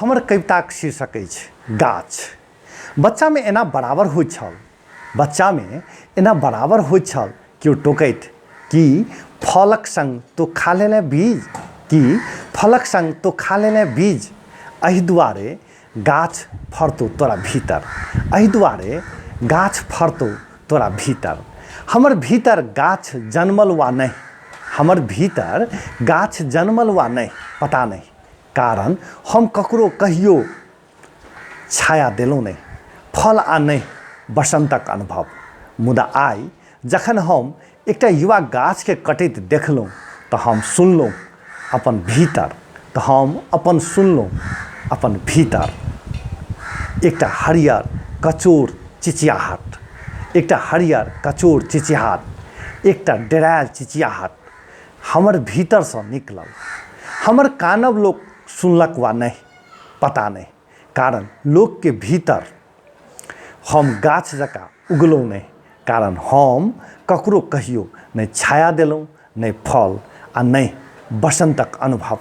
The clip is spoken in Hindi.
हमर कविताक शीर्षक अछि गाछ। बच्चा में एना बराबर होइत छल, बच्चा में एना बराबर होइत छल केओ टोकैत कि फलक संग तो खा लेले बीज, कि फलक संग तो खा लेले बीज, एहि दुआरे गाछ फरतौ तोरा भीतर, एहि दुआरे गाछ फरतौ तोरा भीतर। हमर भीतर गाछ जन्मल वा नहीं, हमर भीतर गाछ जन्मल वा नहीं पता नहीं, कारण हम ककरो कहियो छाया देलहुँ नहीं, फल आ नहीं बसंतक अनुभव। मुदा आइ जखन हम एकटा युवा गाछ के कटैत देखलहुँ तऽ हम सुनलहुँ अपन भीतर, तऽ हम अपन सुनलहुँ अपन भीतर एकटा हरियर कचोर चिचियाहट, एकटा हरियर कचोर चिचियाहट, एकटा डेरायल चिचियाहट हमर भीतर से निकलल। हमर कानब लोक सुनलक वा नहीं पता नहीं, कारण लोक के भीतर हम गाछ जकाँ उगलहुँ नहीं, कारण हम ककरो कहियो नहीं छाया देलहुँ, नहीं फल आ नहीं बसंतक अनुभव।